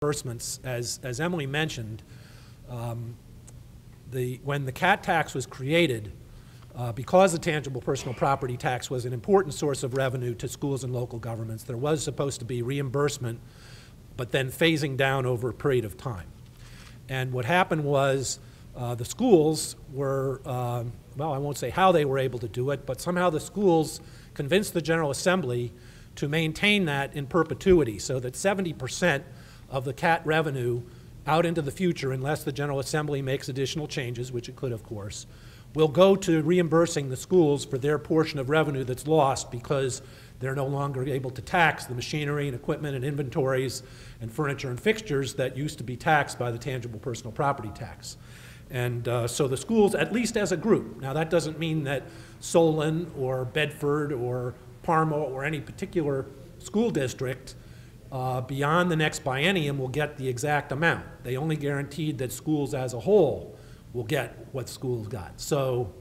reimbursements, as Emily mentioned, when the CAT tax was created, because the tangible personal property tax was an important source of revenue to schools and local governments, there was supposed to be reimbursement, but then phasing down over a period of time. And what happened was the schools were, well, I won't say how they were able to do it, but somehow the schools convinced the General Assembly to maintain that in perpetuity, so that 70% of the CAT revenue out into the future, unless the General Assembly makes additional changes, which it could, of course, will go to reimbursing the schools for their portion of revenue that's lost because they're no longer able to tax the machinery and equipment and inventories and furniture and fixtures that used to be taxed by the tangible personal property tax. And so the schools, at least as a group, now that doesn't mean that Solon or Bedford or Parma or any particular school district beyond the next biennium will get the exact amount. They only guaranteed that schools as a whole will get what schools got. So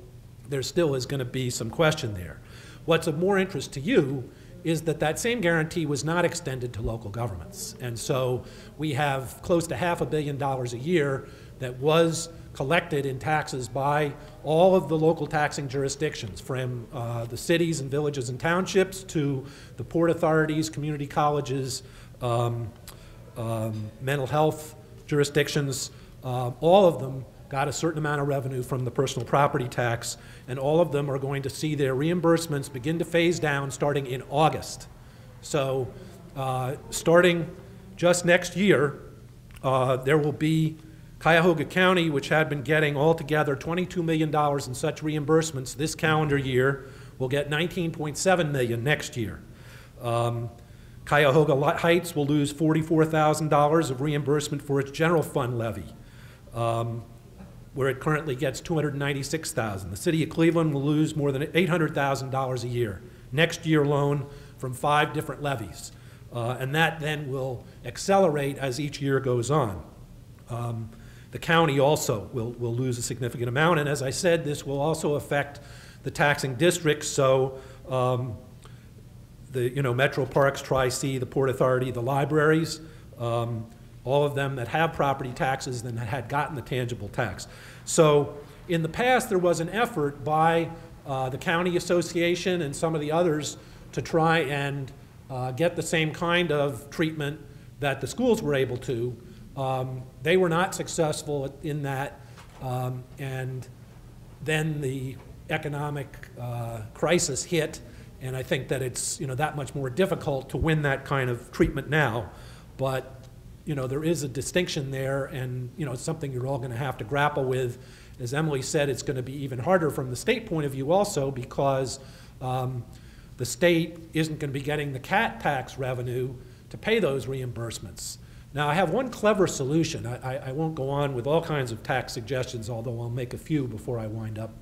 there still is going to be some question there. What's of more interest to you is that that same guarantee was not extended to local governments. And so we have close to $500 million a year that was collected in taxes by all of the local taxing jurisdictions, from the cities and villages and townships to the port authorities, community colleges, mental health jurisdictions. All of them got a certain amount of revenue from the personal property tax, and all of them are going to see their reimbursements begin to phase down starting in August. So starting just next year, there will be Cuyahoga County, which had been getting altogether $22 million in such reimbursements this calendar year, will get $19.7 million next year. Cuyahoga Heights will lose $44,000 of reimbursement for its general fund levy, where it currently gets $296,000. The city of Cleveland will lose more than $800,000 a year next year alone from 5 different levies. And that then will accelerate as each year goes on. The county also will lose a significant amount, and as I said, this will also affect the taxing districts. So the Metro Parks, Tri-C, the Port Authority, the libraries, all of them that have property taxes and that had gotten the tangible tax. So in the past, there was an effort by the county association and some of the others to try and get the same kind of treatment that the schools were able to. They were not successful in that, and then the economic crisis hit, and I think that it's that much more difficult to win that kind of treatment now. But there is a distinction there, and it's something you're all going to have to grapple with. As Emily said, it's going to be even harder from the state point of view also, because the state isn't going to be getting the CAT tax revenue to pay those reimbursements. Now, I have one clever solution. I won't go on with all kinds of tax suggestions, although I'll make a few before I wind up.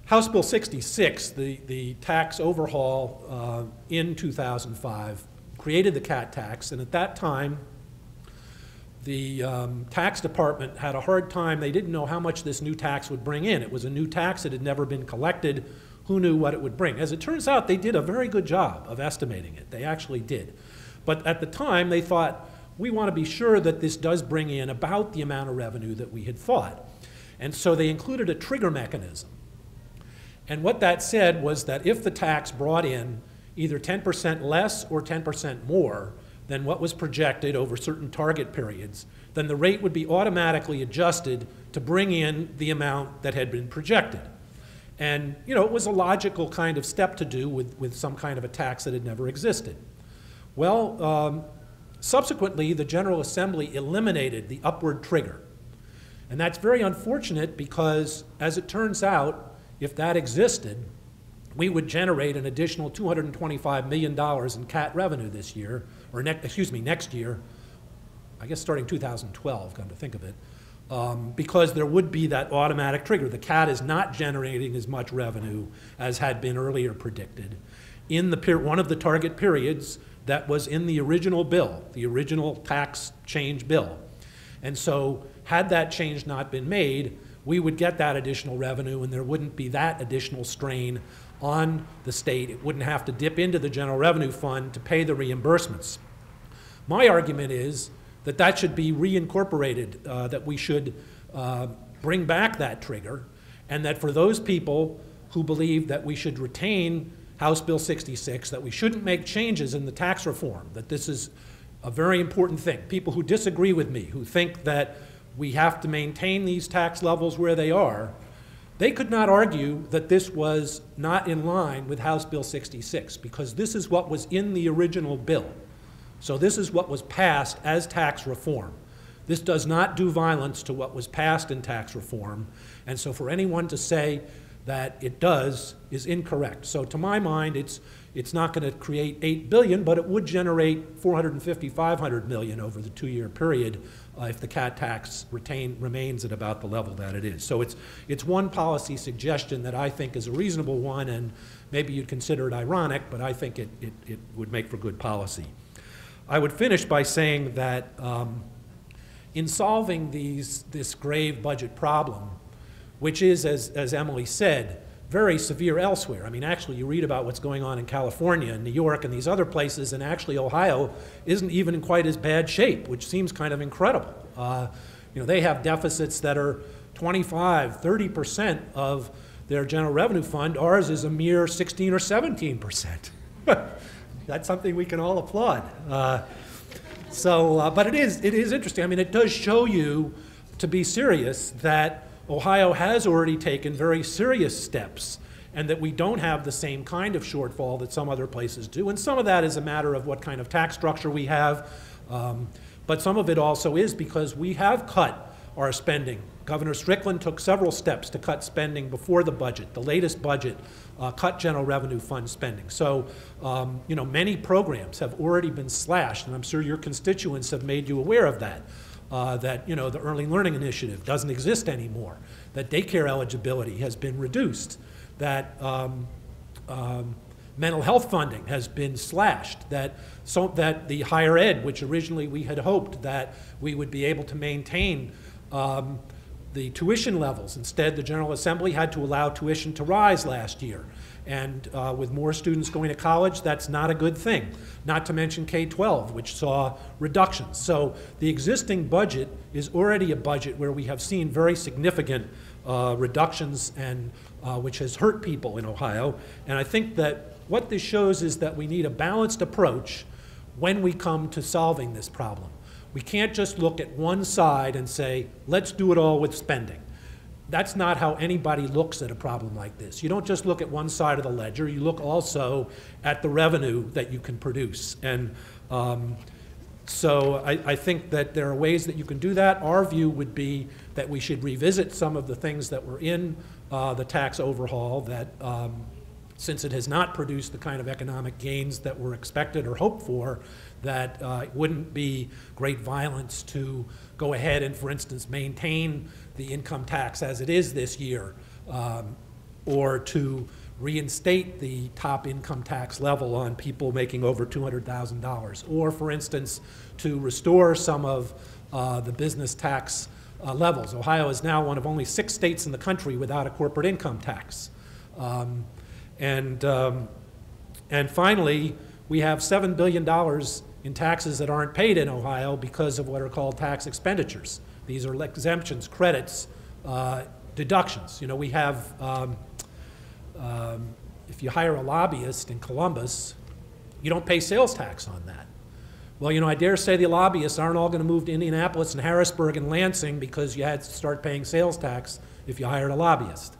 House Bill 66, the tax overhaul in 2005, created the CAT tax, and at that time, the tax department had a hard time. They didn't know how much this new tax would bring in. It was a new tax. It had never been collected. Who knew what it would bring? As it turns out, they did a very good job of estimating it. They actually did. But at the time, they thought, we want to be sure that this does bring in about the amount of revenue that we had thought. And so they included a trigger mechanism. And what that said was that if the tax brought in either 10% less or 10% more than what was projected over certain target periods, then the rate would be automatically adjusted to bring in the amount that had been projected. And it was a logical kind of step to do with some kind of a tax that had never existed. Well, subsequently, the General Assembly eliminated the upward trigger. And that's very unfortunate because, as it turns out, if that existed, we would generate an additional $225 million in CAT revenue this year, or next year, I guess starting 2012, come to think of it, because there would be that automatic trigger. The CAT is not generating as much revenue as had been earlier predicted. In one of the target periods, that was in the original bill, the original tax change bill. And so had that change not been made, we would get that additional revenue and there wouldn't be that additional strain on the state. It wouldn't have to dip into the general revenue fund to pay the reimbursements. My argument is that that should be reincorporated, that we should bring back that trigger, and that for those people who believe that we should retain House Bill 66, that we shouldn't make changes in the tax reform, that this is a very important thing. People who disagree with me, who think that we have to maintain these tax levels where they are, they could not argue that this was not in line with House Bill 66, because this is what was in the original bill. So this is what was passed as tax reform. This does not do violence to what was passed in tax reform, and so for anyone to say that it does is incorrect. So to my mind, it's not going to create $8 billion, but it would generate $450, $500 million over the 2-year period if the CAT tax remains at about the level that it is. So it's one policy suggestion that I think is a reasonable one, and maybe you'd consider it ironic, but I think it would make for good policy. I would finish by saying that in solving this grave budget problem, which is, as Emily said, very severe elsewhere. I mean, actually, you read about what's going on in California and New York and these other places, and actually Ohio isn't even in quite as bad shape, which seems kind of incredible. You know, they have deficits that are 25, 30% of their general revenue fund. Ours is a mere 16 or 17%. That's something we can all applaud. But it is interesting. I mean, it does show you, to be serious, that Ohio has already taken very serious steps, and that we don't have the same kind of shortfall that some other places do. And some of that is a matter of what kind of tax structure we have, but some of it also is because we have cut our spending. Governor Strickland took several steps to cut spending before the budget. The latest budget cut general revenue fund spending. So, you know, many programs have already been slashed, and I'm sure your constituents have made you aware of that. That, you know, the Early Learning Initiative doesn't exist anymore, that daycare eligibility has been reduced, that mental health funding has been slashed, that the higher ed, which originally we had hoped that we would be able to maintain the tuition levels. Instead, the General Assembly had to allow tuition to rise last year. And with more students going to college, that's not a good thing. Not to mention K-12, which saw reductions. So the existing budget is already a budget where we have seen very significant reductions, and which has hurt people in Ohio. And I think that what this shows is that we need a balanced approach when we come to solving this problem. We can't just look at one side and say, let's do it all with spending. That's not how anybody looks at a problem like this. You don't just look at one side of the ledger, you look also at the revenue that you can produce. And so I think that there are ways that you can do that. Our view would be that we should revisit some of the things that were in the tax overhaul that, since it has not produced the kind of economic gains that were expected or hoped for, that it wouldn't be great violence to go ahead and, for instance, maintain the income tax as it is this year, or to reinstate the top income tax level on people making over $200,000, or, for instance, to restore some of the business tax levels. Ohio is now one of only 6 states in the country without a corporate income tax. And finally, we have $7 billion in taxes that aren't paid in Ohio because of what are called tax expenditures. These are exemptions, credits, deductions. You know, we have, if you hire a lobbyist in Columbus, you don't pay sales tax on that. Well, you know, I dare say the lobbyists aren't all going to move to Indianapolis and Harrisburg and Lansing because you had to start paying sales tax if you hired a lobbyist.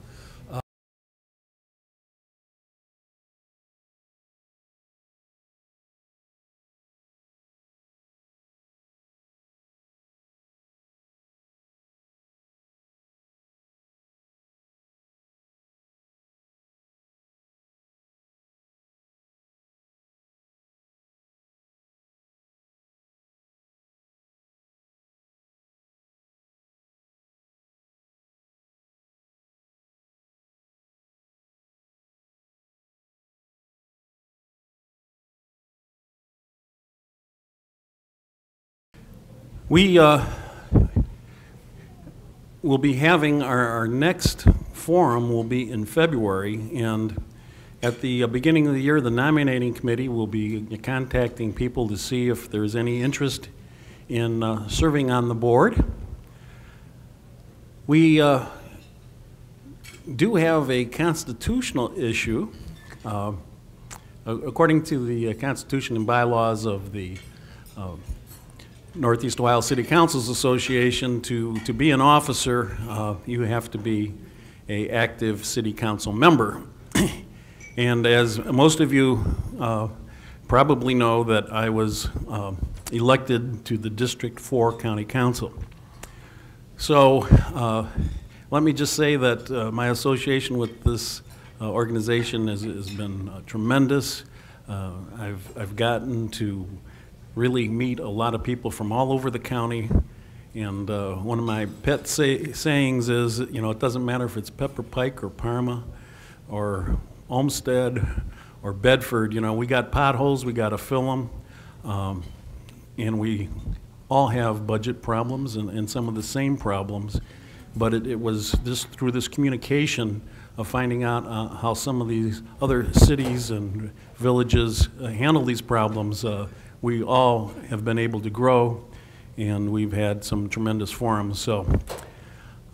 We will be having our next forum will be in February, and At the beginning of the year, the nominating committee will be contacting people to see if there's any interest in serving on the board. We do have a constitutional issue. According to the Constitution and bylaws of the Northeast Ohio City Councils Association, to be an officer, you have to be an active city council member. And as most of you probably know, that I was elected to the District 4 County Council. So let me just say that my association with this organization has been tremendous. I've gotten to really meet a lot of people from all over the county, and one of my pet sayings is, you know, it doesn't matter if it's Pepper Pike or Parma or Olmsted or Bedford. You know, we got potholes, we got to fill them, and we all have budget problems and some of the same problems, but it was just through this communication of finding out how some of these other cities and villages handle these problems. We all have been able to grow, and we've had some tremendous forums. So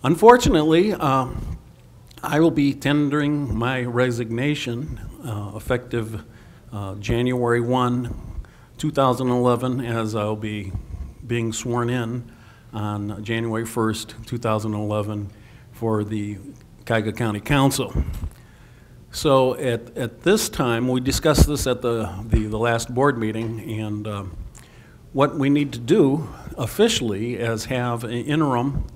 unfortunately, I will be tendering my resignation effective January 1, 2011, as I'll be being sworn in on January 1st, 2011 for the Cuyahoga County Council. So at this time, we discussed this at the last board meeting, and what we need to do officially is have an interim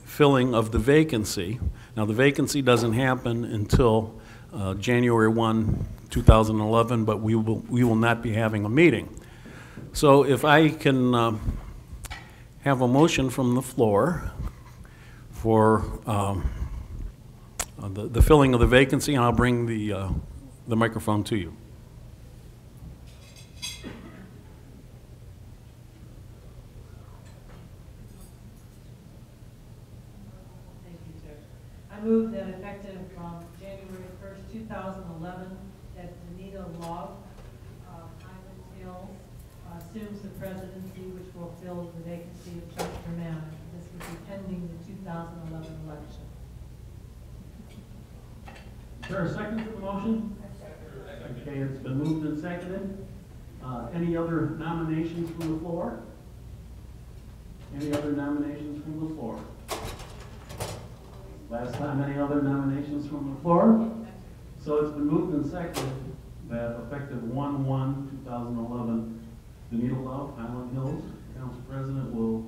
filling of the vacancy. Now, the vacancy doesn't happen until January 1, 2011, but we will not be having a meeting. So if I can have a motion from the floor for the filling of the vacancy, and I'll bring the microphone to you. Thank you, sir. I move that effective from January 1st, 2011, that Danita Love of Highland Hills assumes the presidency, which will fill the vacancy of Chuck Manor. This would be pending the 2011 election. Is there a second to the motion? Okay, it's been moved and seconded. Any other nominations from the floor? Any other nominations from the floor? Last time, any other nominations from the floor? So it's been moved and seconded that effective 1/1/2011, Danita Love, Highland Hills, Council President, will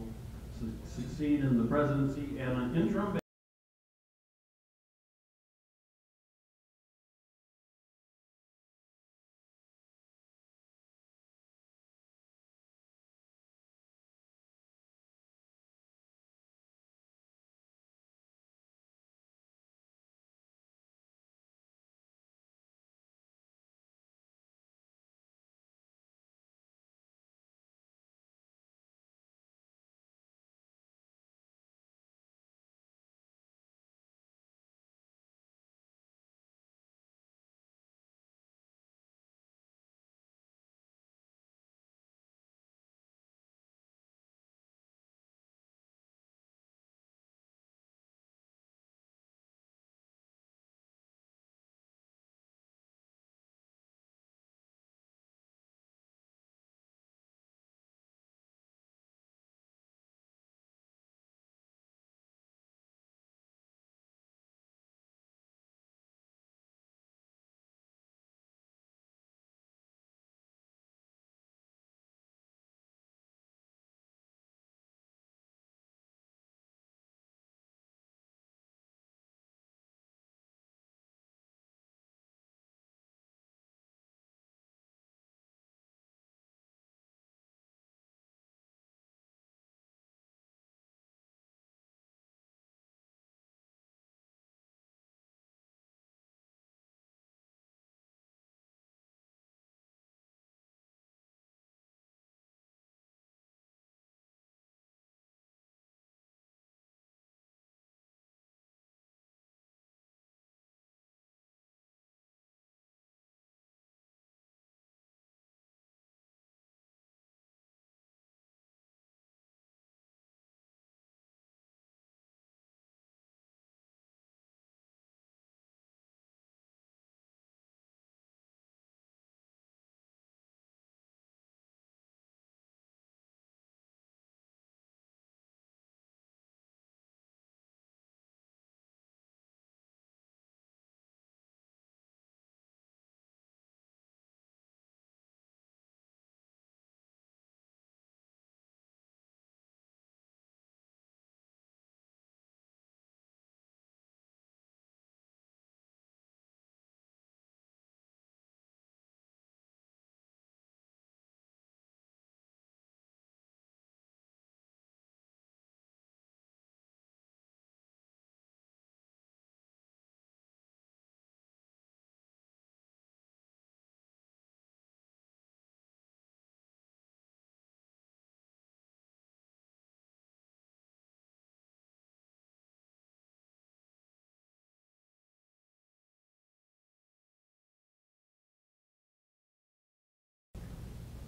succeed in the presidency at an interim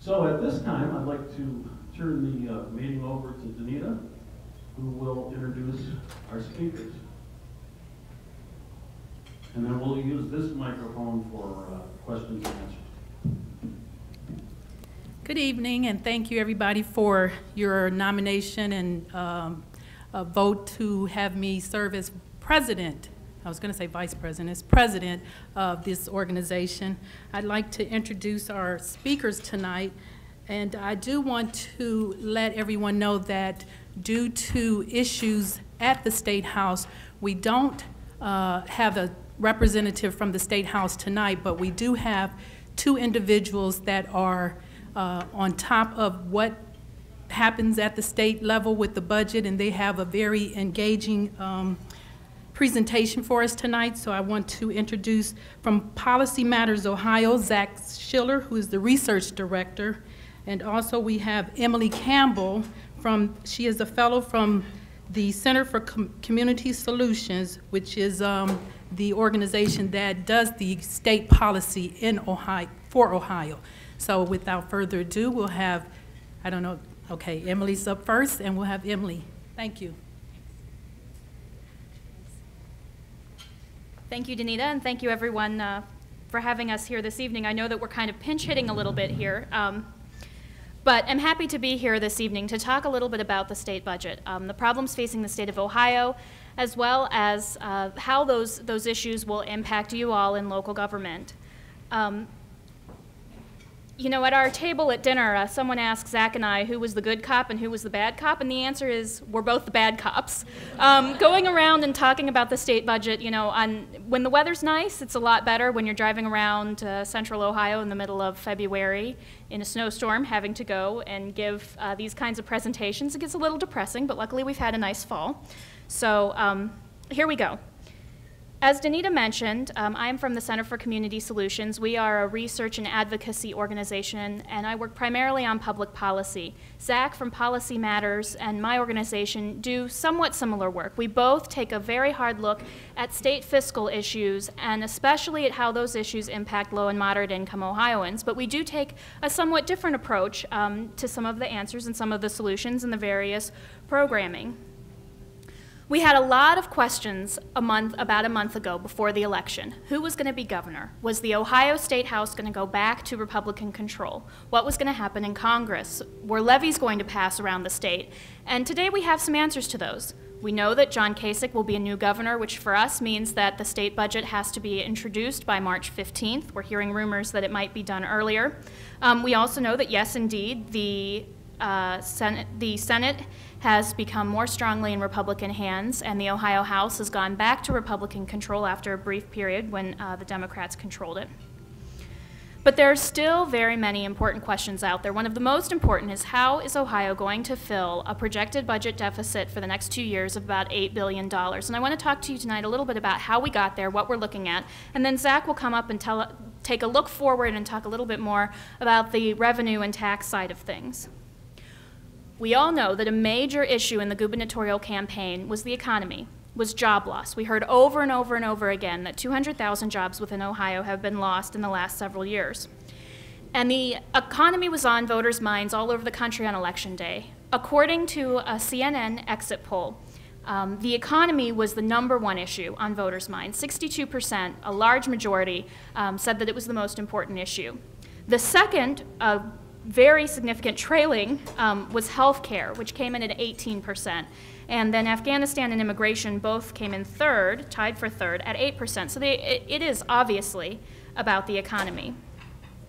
So at this time, I'd like to turn the meeting over to Danita, who will introduce our speakers. And then we'll use this microphone for questions and answers. Good evening, and thank you everybody for your nomination and a vote to have me serve as president. I was going to say vice president, as president of this organization. I'd like to introduce our speakers tonight, and I do want to let everyone know that due to issues at the State House, we don't have a representative from the State House tonight, but we do have two individuals that are on top of what happens at the state level with the budget, and they have a very engaging presentation for us tonight. So I want to introduce from Policy Matters Ohio, Zach Schiller, who is the research director, and also we have Emily Campbell she is a fellow from the Center for Community Solutions, which is the organization that does the state policy in Ohio, for Ohio. So without further ado, we'll have, I don't know, okay, Emily's up first, and we'll have Emily. Thank you. Thank you, Danita, and thank you everyone for having us here this evening. I know that we're kind of pinch hitting a little bit here, but I'm happy to be here this evening to talk a little bit about the state budget, the problems facing the state of Ohio, as well as how those issues will impact you all in local government. You know, at our table at dinner, someone asked Zach and I who was the good cop and who was the bad cop, and the answer is we're both the bad cops. Going around and talking about the state budget, you know, when the weather's nice, it's a lot better. When you're driving around central Ohio in the middle of February in a snowstorm, having to go and give these kinds of presentations, it gets a little depressing, but luckily we've had a nice fall. So here we go. As Danita mentioned, I'm from the Center for Community Solutions. We are a research and advocacy organization, and I work primarily on public policy. Zach from Policy Matters and my organization do somewhat similar work. We both take a very hard look at state fiscal issues, and especially at how those issues impact low and moderate income Ohioans. But we do take a somewhat different approach to some of the answers and some of the solutions in the various programming. We had a lot of questions about a month ago before the election. Who was going to be governor? Was the Ohio State House going to go back to Republican control? What was going to happen in Congress? Were levies going to pass around the state? And today we have some answers to those. We know that John Kasich will be a new governor, which for us means that the state budget has to be introduced by March 15th. We're hearing rumors that it might be done earlier. We also know that, yes, indeed, the Senate has become more strongly in Republican hands, and the Ohio House has gone back to Republican control after a brief period when the Democrats controlled it. But there are still very many important questions out there. One of the most important is, how is Ohio going to fill a projected budget deficit for the next 2 years of about $8 billion? And I want to talk to you tonight a little bit about how we got there, what we're looking at, and then Zach will come up and take a look forward and talk a little bit more about the revenue and tax side of things. We all know that a major issue in the gubernatorial campaign was the economy, was job loss. We heard over and over and over again that 200,000 jobs within Ohio have been lost in the last several years. And the economy was on voters' minds all over the country on Election Day. According to a CNN exit poll, the economy was the #1 issue on voters' minds. 62%, a large majority, said that it was the most important issue. The second, very significant trailing, was health care, which came in at 18%. And then Afghanistan and immigration both came in third, tied for third, at 8%. So it is obviously about the economy.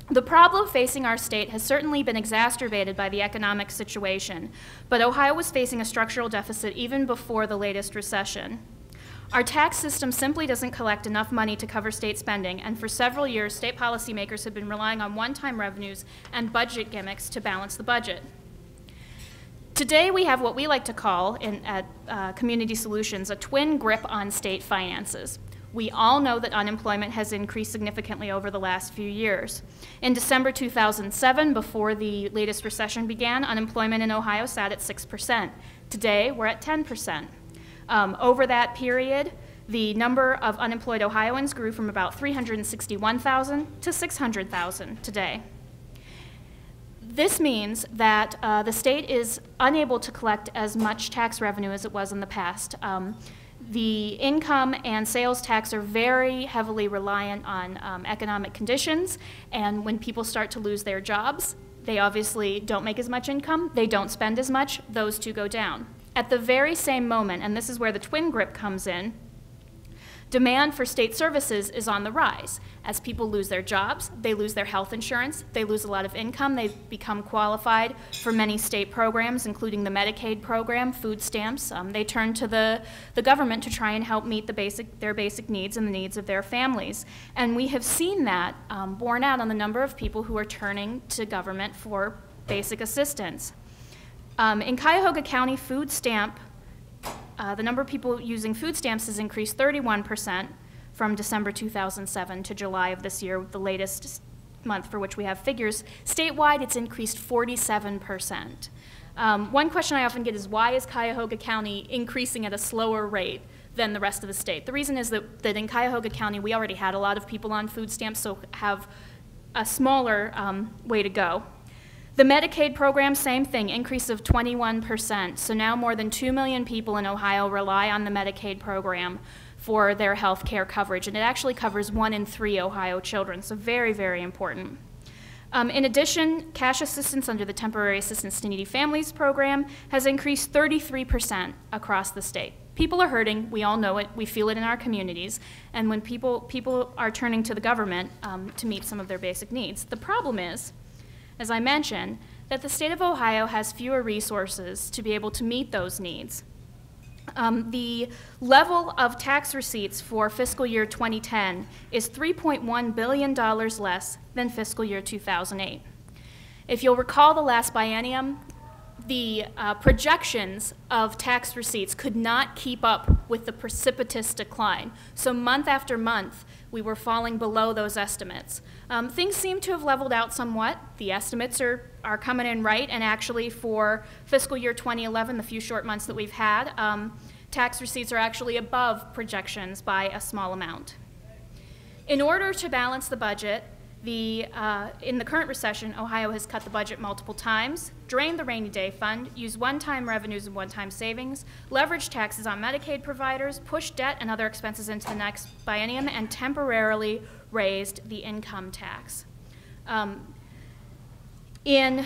The problem facing our state has certainly been exacerbated by the economic situation, but Ohio was facing a structural deficit even before the latest recession. Our tax system simply doesn't collect enough money to cover state spending, and for several years, state policymakers have been relying on one-time revenues and budget gimmicks to balance the budget. Today, we have what we like to call, at Community Solutions, a twin grip on state finances. We all know that unemployment has increased significantly over the last few years. In December 2007, before the latest recession began, unemployment in Ohio sat at 6%. Today, we're at 10%. Over that period, the number of unemployed Ohioans grew from about 361,000 to 600,000 today. This means that the state is unable to collect as much tax revenue as it was in the past. The income and sales tax are very heavily reliant on economic conditions, and when people start to lose their jobs, they obviously don't make as much income, they don't spend as much, those two go down. At the very same moment, and this is where the twin grip comes in, demand for state services is on the rise. As people lose their jobs, they lose their health insurance, they lose a lot of income, they become qualified for many state programs, including the Medicaid program, food stamps. They turn to the government to try and help meet their basic needs and the needs of their families. And we have seen that borne out on the number of people who are turning to government for basic assistance. In Cuyahoga County, the number of people using food stamps has increased 31% from December 2007 to July of this year, the latest month for which we have figures. Statewide, it's increased 47%. One question I often get is, why is Cuyahoga County increasing at a slower rate than the rest of the state? The reason is that in Cuyahoga County, we already had a lot of people on food stamps, so have a smaller way to go. The Medicaid program, same thing, increase of 21%. So now more than 2 million people in Ohio rely on the Medicaid program for their health care coverage, and it actually covers 1 in 3 Ohio children, so very, very important. In addition, cash assistance under the Temporary Assistance to Needy Families program has increased 33% across the state. People are hurting, we all know it, we feel it in our communities, and when people are turning to the government to meet some of their basic needs. The problem is, as I mentioned, that the state of Ohio has fewer resources to be able to meet those needs. The level of tax receipts for fiscal year 2010 is $3.1 billion less than fiscal year 2008. If you'll recall the last biennium, the projections of tax receipts could not keep up with the precipitous decline. So month after month, we were falling below those estimates. Things seem to have leveled out somewhat. The estimates are coming in right, and actually for fiscal year 2011, the few short months that we've had, tax receipts are actually above projections by a small amount. In order to balance the budget, in the current recession, Ohio has cut the budget multiple times, drained the rainy day fund, used one-time revenues and one-time savings, leveraged taxes on Medicaid providers, pushed debt and other expenses into the next biennium, and temporarily raised the income tax. In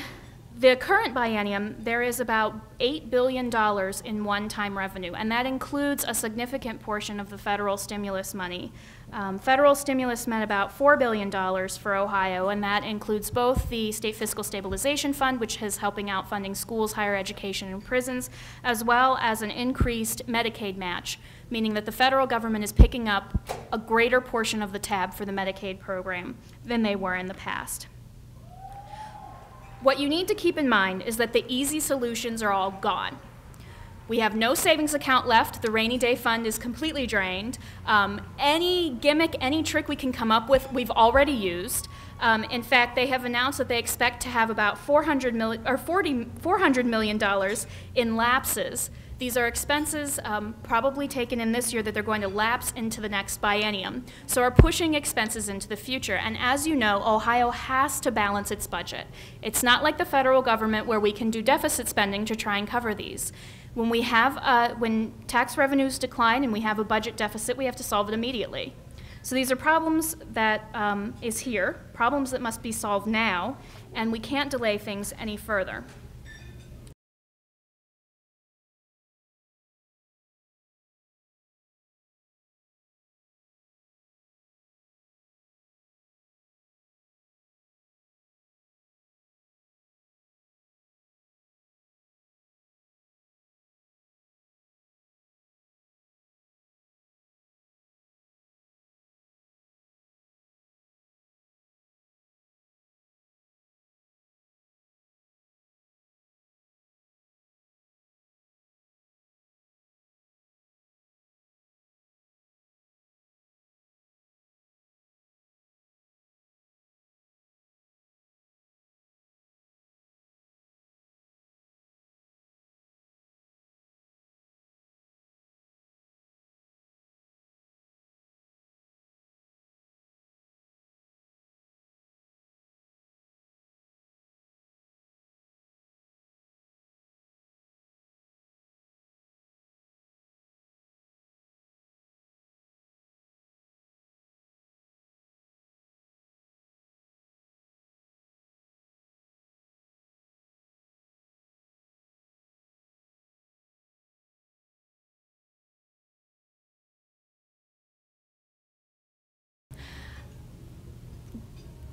the current biennium, there is about $8 billion in one-time revenue, and that includes a significant portion of the federal stimulus money. Federal stimulus meant about $4 billion for Ohio, and that includes both the State Fiscal Stabilization Fund, which is helping out funding schools, higher education, and prisons, as well as an increased Medicaid match, meaning that the federal government is picking up a greater portion of the tab for the Medicaid program than they were in the past. What you need to keep in mind is that the easy solutions are all gone. We have no savings account left. The rainy day fund is completely drained. Any gimmick, any trick we can come up with, we've already used. In fact, they have announced that they expect to have about $400 million in lapses. These are expenses probably taken in this year that they're going to lapse into the next biennium, so are pushing expenses into the future. And as you know, Ohio has to balance its budget. It's not like the federal government where we can do deficit spending to try and cover these. When tax revenues decline and we have a budget deficit, we have to solve it immediately. So these are problems that is here, problems that must be solved now, and we can't delay things any further.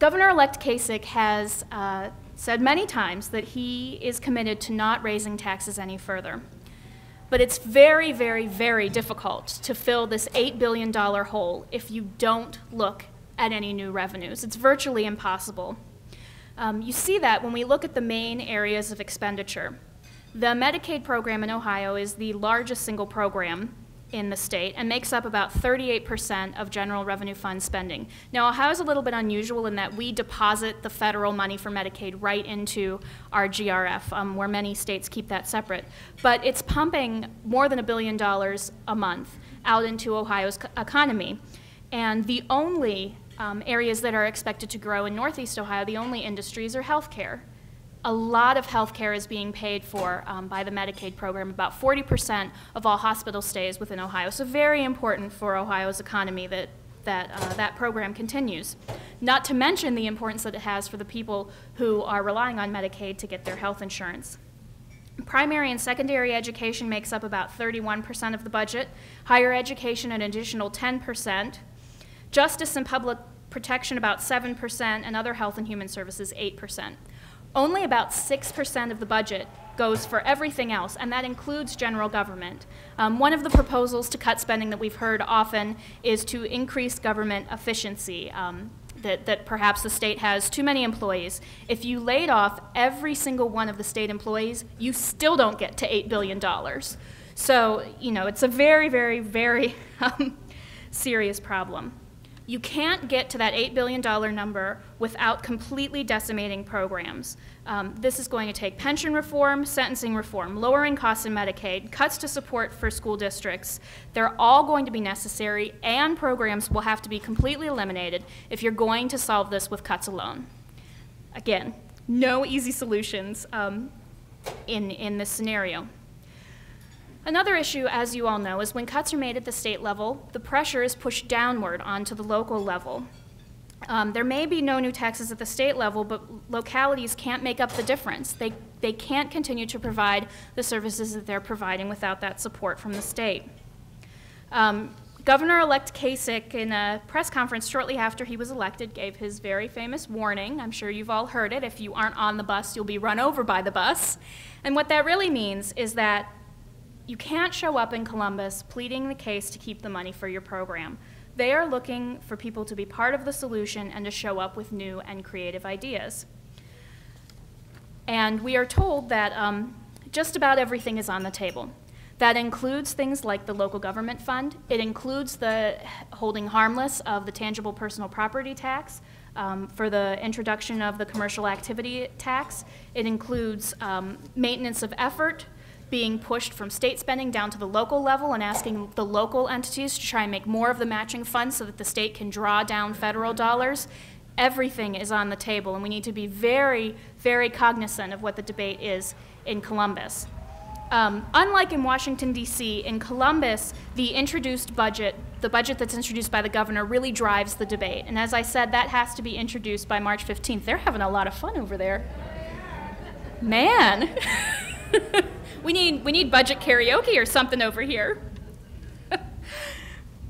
Governor-elect Kasich has said many times that he is committed to not raising taxes any further. But it's very, very, very difficult to fill this $8 billion hole if you don't look at any new revenues. It's virtually impossible. You see that when we look at the main areas of expenditure. The Medicaid program in Ohio is the largest single program in the state and makes up about 38% of general revenue fund spending. Now, Ohio is a little bit unusual in that we deposit the federal money for Medicaid right into our GRF, where many states keep that separate. But it's pumping more than $1 billion a month out into Ohio's economy. And the only areas that are expected to grow in Northeast Ohio, the only industries are healthcare. A lot of healthcare is being paid for by the Medicaid program, about 40% of all hospital stays within Ohio. So very important for Ohio's economy that program continues. Not to mention the importance that it has for the people who are relying on Medicaid to get their health insurance. Primary and secondary education makes up about 31% of the budget, higher education an additional 10%, justice and public protection about 7%, and other health and human services 8%. Only about 6% of the budget goes for everything else, and that includes general government. One of the proposals to cut spending that we've heard often is to increase government efficiency, that perhaps the state has too many employees. If you laid off every single one of the state employees, you still don't get to $8 billion. So, you know, it's a very, very, very serious problem. You can't get to that $8 billion number without completely decimating programs. This is going to take pension reform, sentencing reform, lowering costs in Medicaid, cuts to support for school districts. They're all going to be necessary, and programs will have to be completely eliminated if you're going to solve this with cuts alone. Again, no easy solutions in this scenario. Another issue, as you all know, is when cuts are made at the state level, the pressure is pushed downward onto the local level. There may be no new taxes at the state level, but localities can't make up the difference. They can't continue to provide the services that they're providing without that support from the state. Governor-elect Kasich, in a press conference shortly after he was elected, gave his very famous warning. I'm sure you've all heard it. If you aren't on the bus, you'll be run over by the bus. And what that really means is that you can't show up in Columbus pleading the case to keep the money for your program. They are looking for people to be part of the solution and to show up with new and creative ideas. And we are told that just about everything is on the table. That includes things like the local government fund. It includes the holding harmless of the tangible personal property tax for the introduction of the commercial activity tax. It includes maintenance of effort, being pushed from state spending down to the local level and asking the local entities to try and make more of the matching funds so that the state can draw down federal dollars. Everything is on the table, and we need to be very, very cognizant of what the debate is in Columbus. Unlike in Washington, D.C., in Columbus, the introduced budget, the budget that's introduced by the governor, really drives the debate. And as I said, that has to be introduced by March 15th. They're having a lot of fun over there. Man. We need budget karaoke or something over here.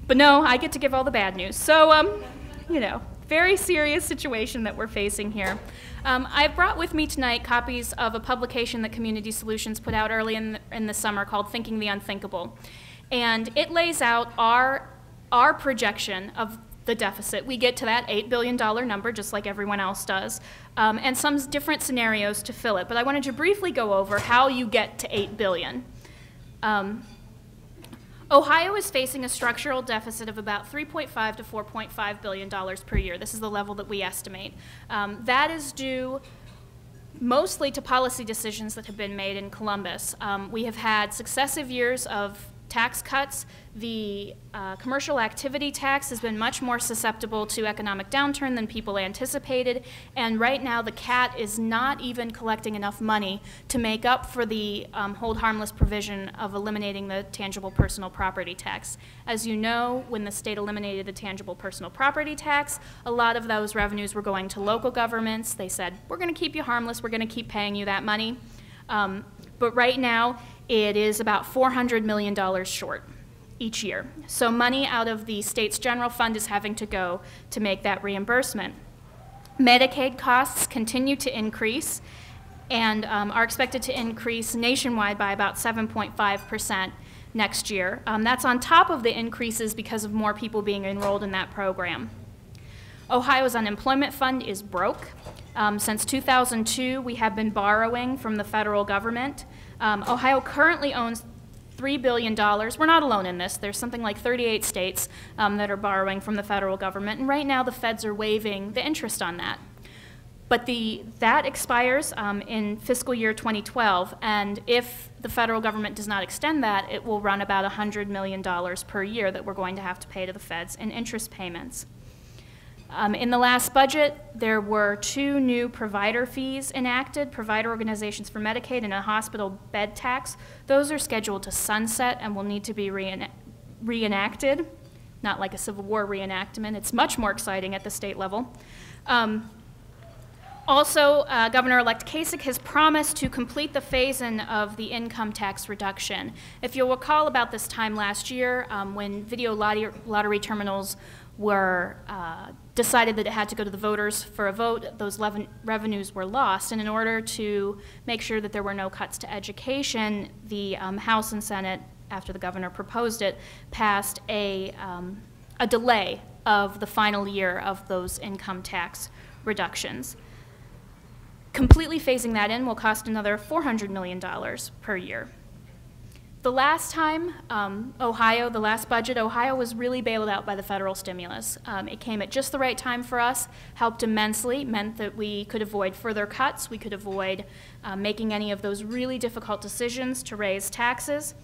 But no, I get to give all the bad news. So, you know, very serious situation that we're facing here. I've brought with me tonight copies of a publication that Community Solutions put out early in the summer called Thinking the Unthinkable. And it lays out our projection of the deficit. We get to that $8 billion number just like everyone else does, and some different scenarios to fill it. But I wanted to briefly go over how you get to $8 billion. Ohio is facing a structural deficit of about $3.5 to $4.5 billion per year. This is the level that we estimate. That is due mostly to policy decisions that have been made in Columbus. We have had successive years of tax cuts. The commercial activity tax has been much more susceptible to economic downturn than people anticipated, and right now the CAT is not even collecting enough money to make up for the hold harmless provision of eliminating the tangible personal property tax. As you know, when the state eliminated the tangible personal property tax, a lot of those revenues were going to local governments. They said, we're going to keep you harmless, we're going to keep paying you that money. But right now, it is about $400 million short each year. So money out of the state's general fund is having to go to make that reimbursement. Medicaid costs continue to increase and are expected to increase nationwide by about 7.5% next year. That's on top of the increases because of more people being enrolled in that program. Ohio's unemployment fund is broke. Since 2002, we have been borrowing from the federal government. Ohio currently owns $3 billion. We're not alone in this. There's something like 38 states that are borrowing from the federal government, and right now the feds are waiving the interest on that. But that expires in fiscal year 2012, and if the federal government does not extend that, it will run about $100 million per year that we're going to have to pay to the feds in interest payments. In the last budget, there were 2 new provider fees enacted, provider organizations for Medicaid and a hospital bed tax. Those are scheduled to sunset and will need to be reenacted, not like a Civil War reenactment. It's much more exciting at the state level. Also, Governor-elect Kasich has promised to complete the phase-in of the income tax reduction. If you'll recall about this time last year, when video lottery terminals were decided that it had to go to the voters for a vote, those revenues were lost. And in order to make sure that there were no cuts to education, the House and Senate, after the governor proposed it, passed a delay of the final year of those income tax reductions. Completely phasing that in will cost another $400 million per year. The last time, the last budget, Ohio was really bailed out by the federal stimulus. It came at just the right time for us, helped immensely, meant that we could avoid further cuts, we could avoid making any of those really difficult decisions to raise taxes,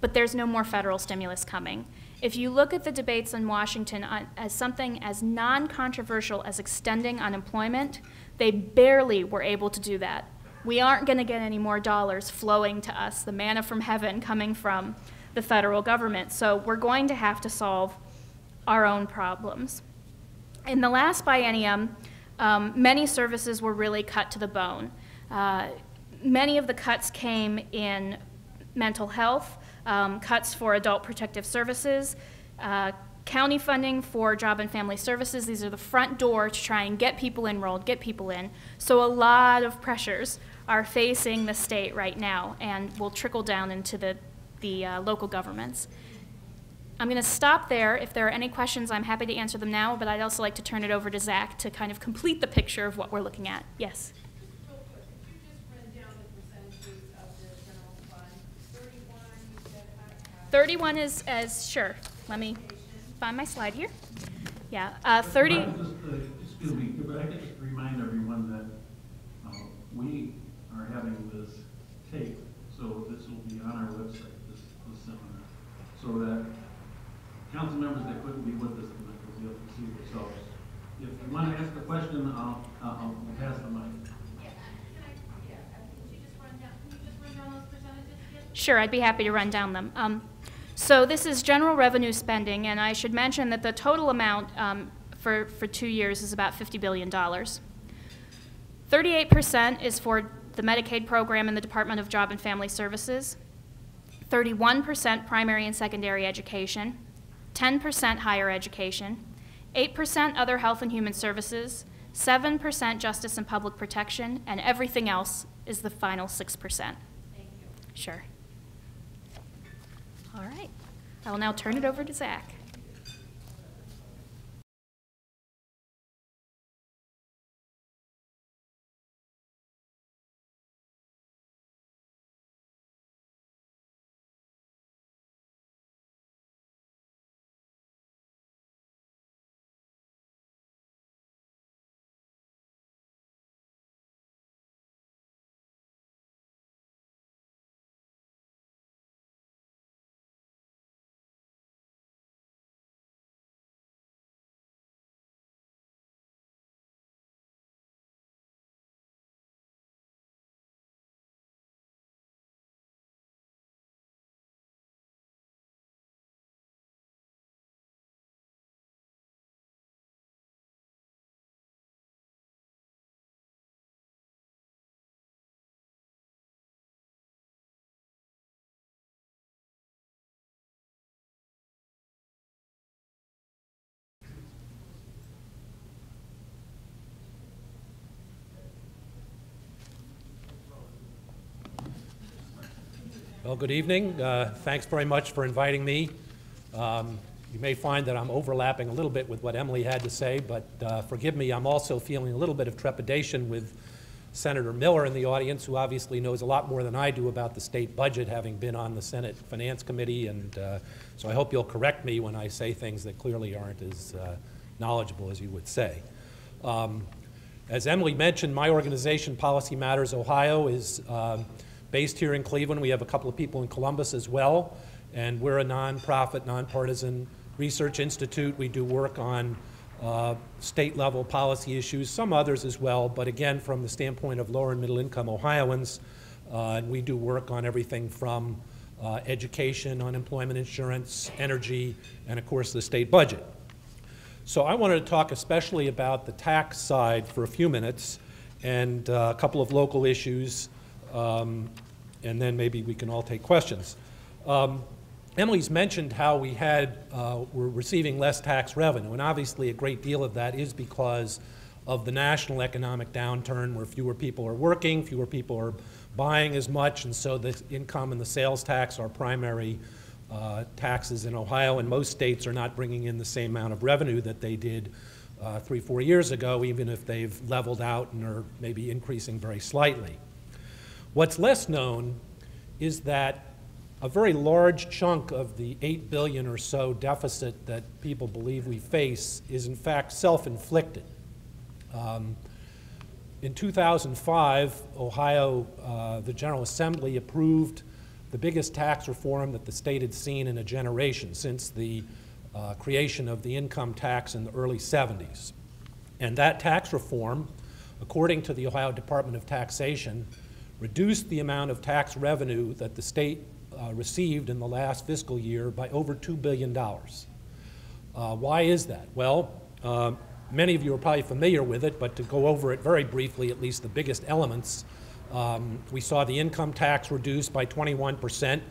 but there's no more federal stimulus coming. If you look at the debates in Washington as something as non-controversial as extending unemployment, they barely were able to do that. We aren't going to get any more dollars flowing to us, the manna from heaven coming from the federal government. So we're going to have to solve our own problems. In the last biennium, many services were really cut to the bone. Many of the cuts came in mental health, cuts for adult protective services, county funding for job and family services. These are the front door to try and get people enrolled, get people in. So a lot of pressures are facing the state right now and will trickle down into the local governments. I'm going to stop there. If there are any questions, I'm happy to answer them now, but I'd also like to turn it over to Zach to kind of complete the picture of what we're looking at. Yes? Just real quick, could you just run down the percentages of the general fund? 31, you said 31 is as, sure, let me find my slide here. Yeah, 30. Excuse me, but I could just remind everyone that we are having this tape, so this will be on our website, this seminar, so that council members that couldn't be with us tonight will be able to see themselves. If you want to ask a question, I'll pass the mic. Yeah, can you just run down those percentages again? Sure, I'd be happy to run down them. So this is general revenue spending, and I should mention that the total amount for 2 years is about $50 billion. 38% is for the Medicaid program in the Department of Job and Family Services, 31% primary and secondary education, 10% higher education, 8% other health and human services, 7% justice and public protection, and everything else is the final 6%. Thank you. Sure. All right. I will now turn it over to Zach. Well, good evening. Thanks very much for inviting me. You may find that I'm overlapping a little bit with what Emily had to say, but forgive me, I'm also feeling a little bit of trepidation with Senator Miller in the audience, who obviously knows a lot more than I do about the state budget, having been on the Senate Finance Committee, and so I hope you'll correct me when I say things that clearly aren't as knowledgeable as you would say. As Emily mentioned, my organization, Policy Matters Ohio, is based here in Cleveland. We have a couple of people in Columbus as well, and we're a nonprofit, nonpartisan research institute. We do work on state-level policy issues, some others as well, but again, from the standpoint of lower and middle-income Ohioans, and we do work on everything from education, unemployment insurance, energy, and of course the state budget. So I wanted to talk especially about the tax side for a few minutes and a couple of local issues, and then maybe we can all take questions. Emily's mentioned how we're receiving less tax revenue, and obviously a great deal of that is because of the national economic downturn where fewer people are working, fewer people are buying as much, and so the income and the sales tax are primary taxes in Ohio, and most states are not bringing in the same amount of revenue that they did 3-4 years ago, even if they've leveled out and are maybe increasing very slightly. What's less known is that a very large chunk of the $8 billion or so deficit that people believe we face is in fact self-inflicted. In 2005, Ohio, the General Assembly approved the biggest tax reform that the state had seen in a generation since the creation of the income tax in the early 70s. And that tax reform, according to the Ohio Department of Taxation, reduced the amount of tax revenue that the state received in the last fiscal year by over $2 billion. Why is that? Well, many of you are probably familiar with it, but to go over it very briefly, at least the biggest elements, we saw the income tax reduced by 21%. Of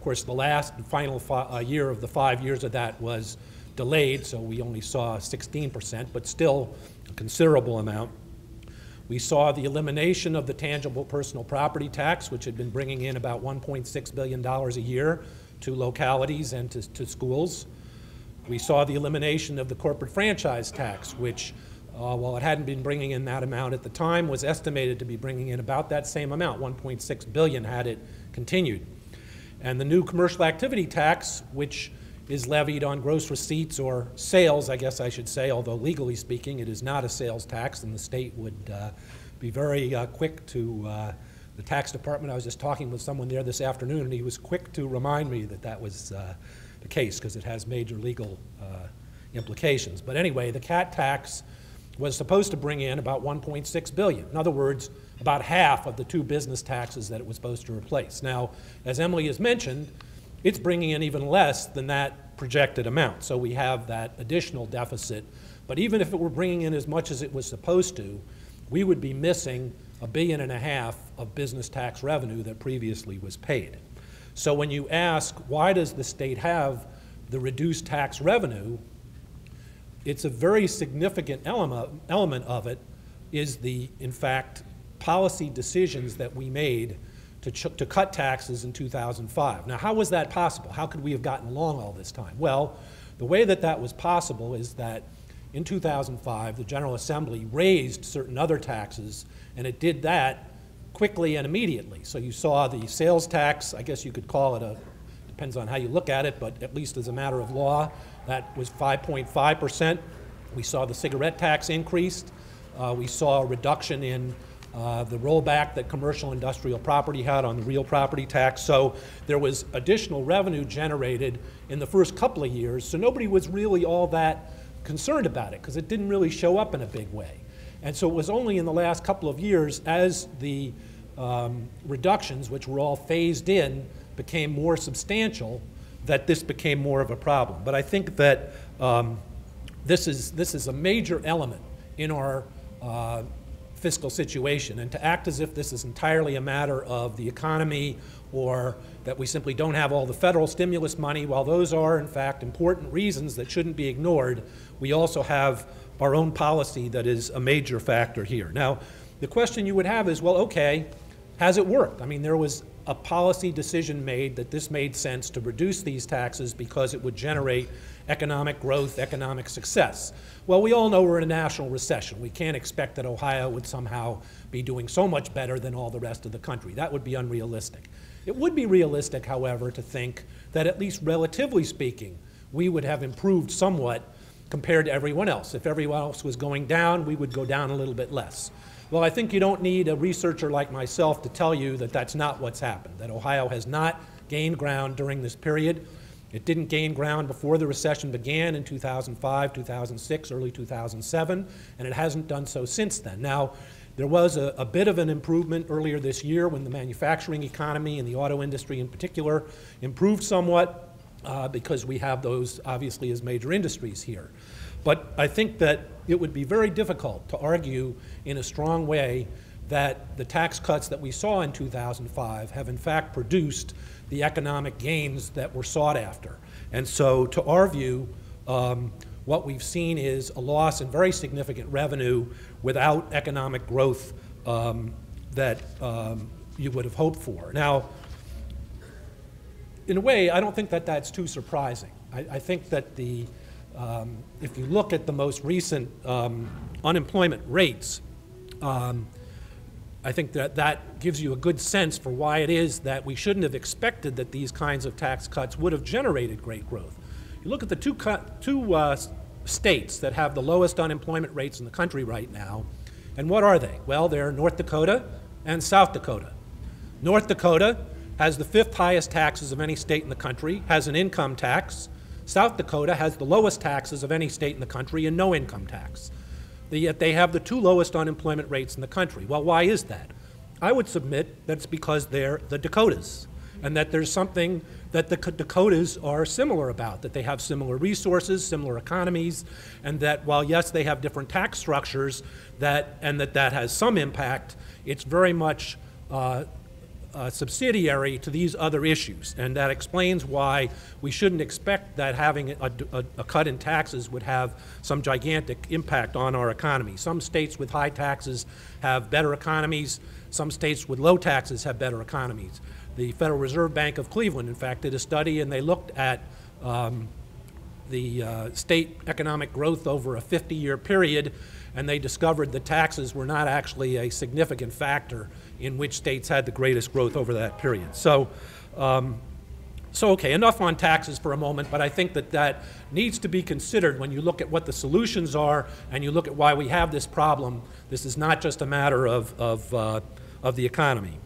course, the last final year of the 5 years of that was delayed, so we only saw 16%, but still a considerable amount. We saw the elimination of the tangible personal property tax, which had been bringing in about $1.6 billion a year to localities and to schools. We saw the elimination of the corporate franchise tax, which, while it hadn't been bringing in that amount at the time, was estimated to be bringing in about that same amount, $1.6 billion, had it continued. And the new commercial activity tax, which is levied on gross receipts or sales, I guess I should say, although legally speaking it is not a sales tax, and the state would be very quick to, the tax department, I was just talking with someone there this afternoon, and he was quick to remind me that that was the case, because it has major legal implications. But anyway, the CAT tax was supposed to bring in about $1.6 billion. In other words, about half of the two business taxes that it was supposed to replace. Now, as Emily has mentioned, it's bringing in even less than that projected amount. So we have that additional deficit. But even if it were bringing in as much as it was supposed to, we would be missing $1.5 billion of business tax revenue that previously was paid. So when you ask, why does the state have the reduced tax revenue, it's a very significant element of it is the, in fact, policy decisions that we made to cut taxes in 2005. Now, how was that possible? How could we have gotten along all this time? Well, the way that that was possible is that in 2005, the General Assembly raised certain other taxes, and it did that quickly and immediately. So you saw the sales tax, I guess you could call it depends on how you look at it, but at least as a matter of law, that was 5.5%. We saw the cigarette tax increased. We saw a reduction in the rollback that commercial industrial property had on the real property tax. So there was additional revenue generated in the first couple of years, so nobody was really all that concerned about it because it didn't really show up in a big way. And so it was only in the last couple of years as the reductions, which were all phased in, became more substantial that this became more of a problem. But I think that this is a major element in our fiscal situation, and to act as if this is entirely a matter of the economy or that we simply don't have all the federal stimulus money, while those are in fact important reasons that shouldn't be ignored, we also have our own policy that is a major factor here. Now, the question you would have is, well, okay, has it worked? I mean, there was a policy decision made that this made sense to reduce these taxes because it would generate economic growth, economic success. Well, we all know we're in a national recession. We can't expect that Ohio would somehow be doing so much better than all the rest of the country. That would be unrealistic. It would be realistic, however, to think that at least relatively speaking, we would have improved somewhat compared to everyone else. If everyone else was going down, we would go down a little bit less. Well, I think you don't need a researcher like myself to tell you that that's not what's happened, that Ohio has not gained ground during this period. It didn't gain ground before the recession began in 2005, 2006, early 2007, and it hasn't done so since then. Now, there was a bit of an improvement earlier this year when the manufacturing economy and the auto industry in particular improved somewhat because we have those obviously as major industries here. But I think that it would be very difficult to argue in a strong way that the tax cuts that we saw in 2005 have in fact produced the economic gains that were sought after. And so to our view, what we've seen is a loss in very significant revenue without economic growth that you would have hoped for. Now, in a way, I don't think that that's too surprising. I think that if you look at the most recent unemployment rates, I think that that gives you a good sense for why it is that we shouldn't have expected that these kinds of tax cuts would have generated great growth. You look at the two states that have the lowest unemployment rates in the country right now, and what are they? Well, they're North Dakota and South Dakota. North Dakota has the 5th highest taxes of any state in the country, has an income tax. South Dakota has the lowest taxes of any state in the country and no income tax. Yet they have the 2 lowest unemployment rates in the country. Well, why is that? I would submit that it's because they're the Dakotas, and that there's something that the Dakotas are similar about, that they have similar resources, similar economies, and that while, yes, they have different tax structures, that has some impact, it's very much subsidiary to these other issues, and that explains why we shouldn't expect that having a cut in taxes would have some gigantic impact on our economy. Some states with high taxes have better economies. Some states with low taxes have better economies. The Federal Reserve Bank of Cleveland, in fact, did a study, and they looked at the state economic growth over a 50-year period, and they discovered that taxes were not actually a significant factor in which states had the greatest growth over that period. So, okay, enough on taxes for a moment, but I think that that needs to be considered when you look at what the solutions are and you look at why we have this problem. This is not just a matter of the economy.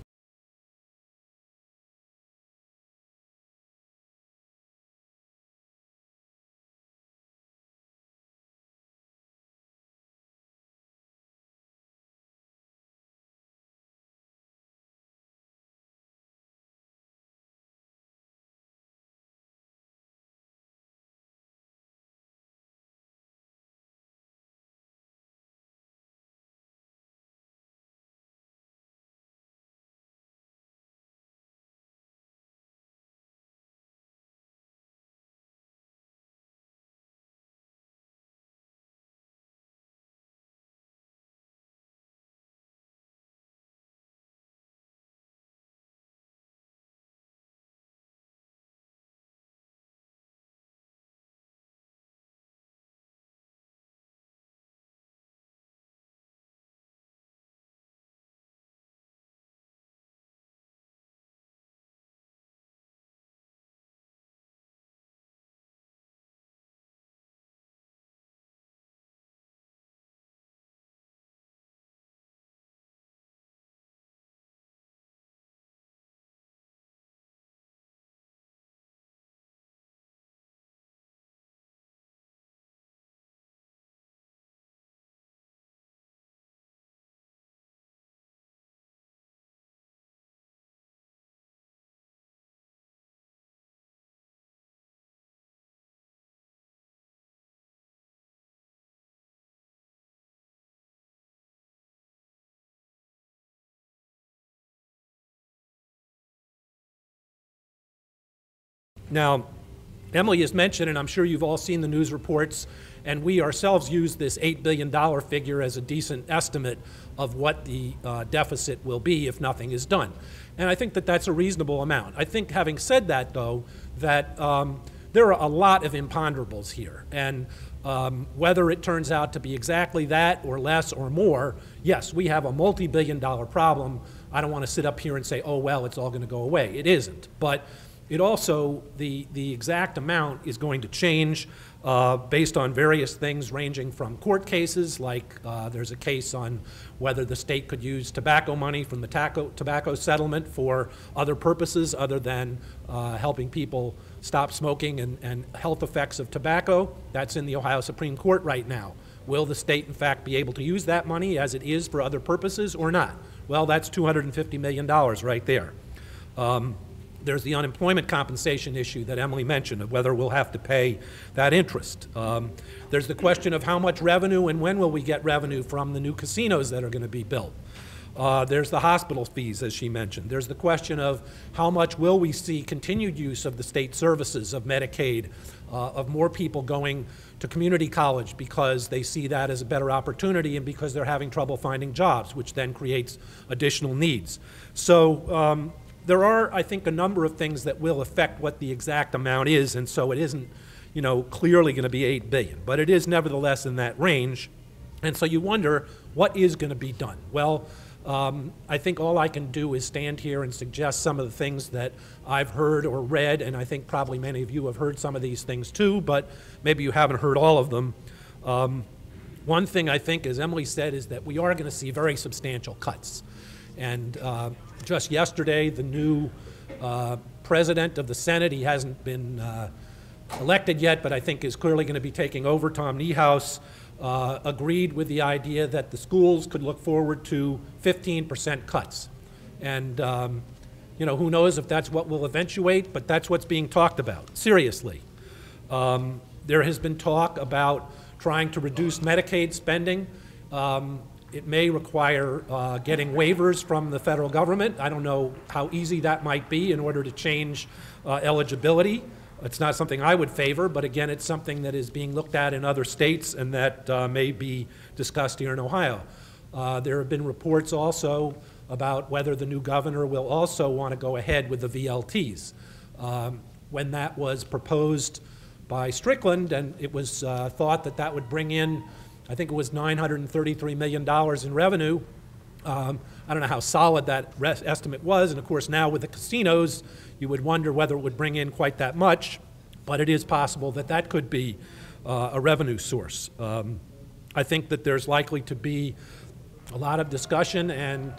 Now, Emily has mentioned, and I'm sure you've all seen the news reports, and we ourselves use this $8 billion figure as a decent estimate of what the deficit will be if nothing is done. And I think that that's a reasonable amount. I think having said that, though, that there are a lot of imponderables here. And whether it turns out to be exactly that or less or more, yes, we have a multi-billion-dollar problem. I don't want to sit up here and say, oh, well, it's all going to go away. It isn't. But it also, the exact amount is going to change based on various things ranging from court cases, like there's a case on whether the state could use tobacco money from the tobacco settlement for other purposes other than helping people stop smoking and health effects of tobacco. That's in the Ohio Supreme Court right now. Will the state, in fact, be able to use that money as it is for other purposes or not? Well, that's $250 million right there. There's the unemployment compensation issue that Emily mentioned, of whether we'll have to pay that interest. There's the question of how much revenue and when will we get revenue from the new casinos that are going to be built. There's the hospital fees, as she mentioned. There's the question of how much will we see continued use of the state services, of Medicaid, of more people going to community college because they see that as a better opportunity and because they're having trouble finding jobs, which then creates additional needs. So there are, I think, a number of things that will affect what the exact amount is, and so it isn't, you know, clearly going to be $8 billion, but it is nevertheless in that range. And so you wonder, what is going to be done? Well, I think all I can do is stand here and suggest some of the things that I've heard or read, and I think probably many of you have heard some of these things too, but maybe you haven't heard all of them. One thing I think, as Emily said, is that we are going to see very substantial cuts. And just yesterday, the new president of the Senate, he hasn't been elected yet, but I think is clearly going to be taking over, Tom Niehaus, agreed with the idea that the schools could look forward to 15% cuts. And, you know, who knows if that's what will eventuate, but that's what's being talked about, seriously. There has been talk about trying to reduce Medicaid spending. It may require getting waivers from the federal government. I don't know how easy that might be in order to change eligibility. It's not something I would favor, but again, it's something that is being looked at in other states and that may be discussed here in Ohio. There have been reports also about whether the new governor will also want to go ahead with the VLTs. When that was proposed by Strickland, and it was thought that that would bring in, I think it was $933 million in revenue. I don't know how solid that estimate was, and of course now with the casinos, you would wonder whether it would bring in quite that much, but it is possible that that could be a revenue source. I think that there's likely to be a lot of discussion and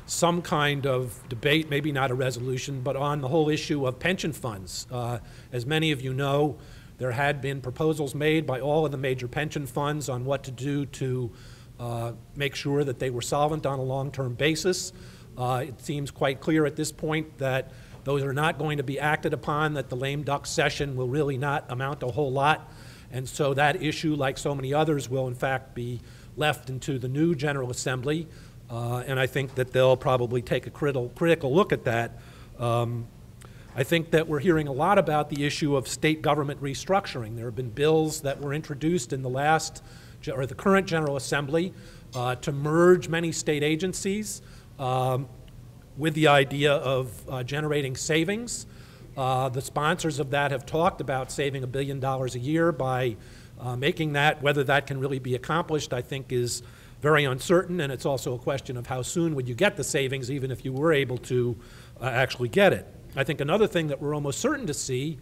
some kind of debate, maybe not a resolution, but on the whole issue of pension funds. As many of you know, there had been proposals made by all of the major pension funds on what to do to make sure that they were solvent on a long-term basis. It seems quite clear at this point that those are not going to be acted upon, that the lame duck session will really not amount to a whole lot. And so that issue, like so many others, will in fact be left into the new General Assembly. And I think that they'll probably take a critical look at that. I think that we're hearing a lot about the issue of state government restructuring. There have been bills that were introduced in the last, or the current General Assembly, to merge many state agencies with the idea of generating savings. The sponsors of that have talked about saving $1 billion a year by making that. Whether that can really be accomplished, I think, is very uncertain, and it's also a question of how soon would you get the savings, even if you were able to actually get it. I think another thing that we're almost certain to see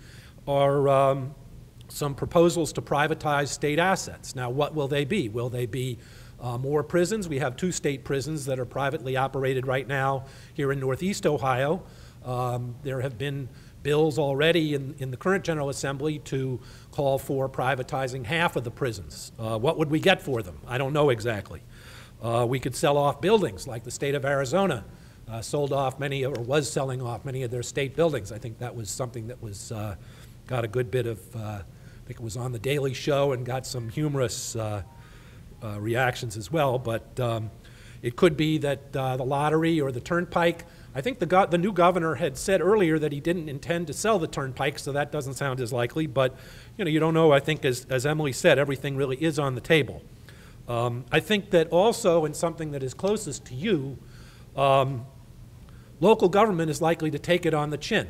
are some proposals to privatize state assets. Now, what will they be? Will they be more prisons? We have 2 state prisons that are privately operated right now here in Northeast Ohio. There have been bills already in the current General Assembly to call for privatizing half of the prisons. What would we get for them? I don't know exactly. We could sell off buildings, like the state of Arizona sold off many, or was selling off many of their state buildings. I think that was something that was got a good bit of, I think it was on The Daily Show and got some humorous reactions as well. But it could be that the lottery or the turnpike. I think the new governor had said earlier that he didn't intend to sell the turnpike, so that doesn't sound as likely. But you know, you don't know. I think, as Emily said, everything really is on the table. I think that also, in something that is closest to you, local government is likely to take it on the chin.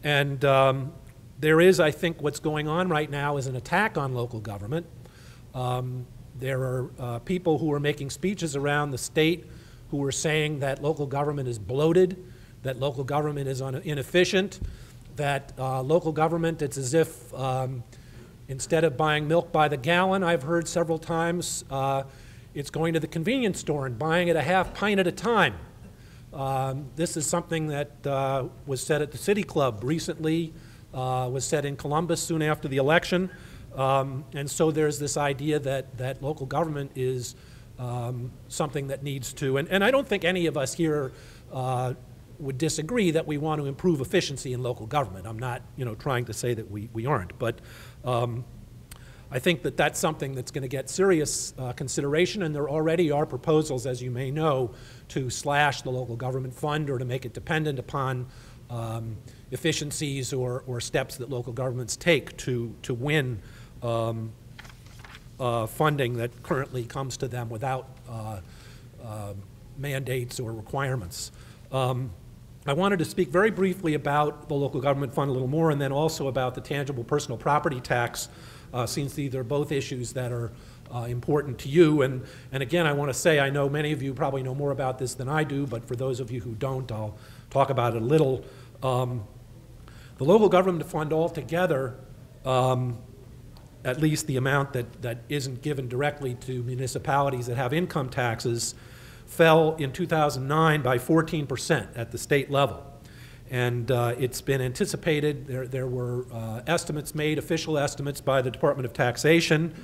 And there is, I think, what's going on right now is an attack on local government. There are people who are making speeches around the state who are saying that local government is bloated, that local government is inefficient, that local government, it's as if instead of buying milk by the gallon, I've heard several times, it's going to the convenience store and buying it a half pint at a time. This is something that was said at the City Club recently, was said in Columbus soon after the election. And so there's this idea that local government is something that needs to, and I don't think any of us here would disagree that we want to improve efficiency in local government. I'm not, trying to say that we aren't, but I think that that's something that's going to get serious consideration, and there already are proposals, as you may know, to slash the local government fund or to make it dependent upon efficiencies or steps that local governments take to win funding that currently comes to them without mandates or requirements. I wanted to speak very briefly about the local government fund a little more, and then also about the tangible personal property tax, since these are both issues that are important to you. And again, I want to say, I know many of you probably know more about this than I do, but for those of you who don't, I'll talk about it a little. The local government fund altogether, at least the amount that isn't given directly to municipalities that have income taxes, fell in 2009 by 14% at the state level. And it's been anticipated, there were estimates made, official estimates by the Department of Taxation.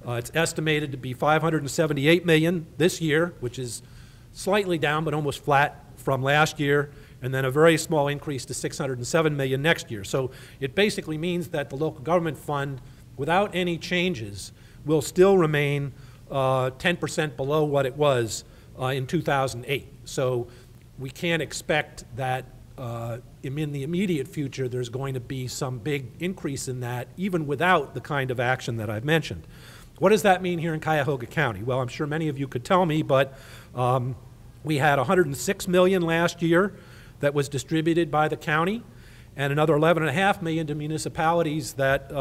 It's estimated to be $578 million this year, which is slightly down but almost flat from last year, and then a very small increase to $607 million next year. So it basically means that the local government fund, without any changes, will still remain 10% below what it was in 2008. So we can't expect that in the immediate future there's going to be some big increase in that, even without the kind of action that I've mentioned. What does that mean here in Cuyahoga County? Well, I'm sure many of you could tell me, but we had $106 million last year that was distributed by the county, and another $11.5 million to municipalities that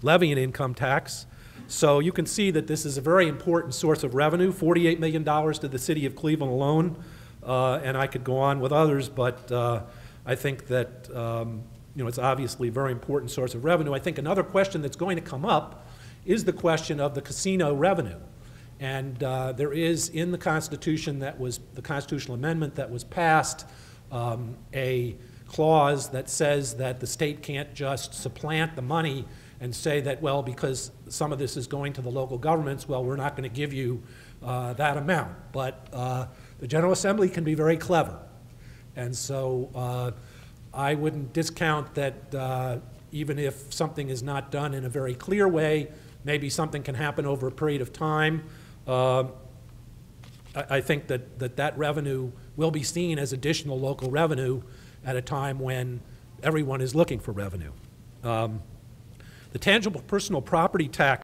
levy an income tax. So you can see that this is a very important source of revenue, $48 million to the city of Cleveland alone, and I could go on with others, but I think that it's obviously a very important source of revenue. I think another question that's going to come up is the question of the casino revenue. And there is in the Constitution the constitutional amendment that was passed, a clause that says that the state can't just supplant the money and say that, well, because some of this is going to the local governments, well, we're not going to give you that amount. But the General Assembly can be very clever. And so I wouldn't discount that even if something is not done in a very clear way, maybe something can happen over a period of time. I think that revenue will be seen as additional local revenue at a time when everyone is looking for revenue. The tangible personal property tax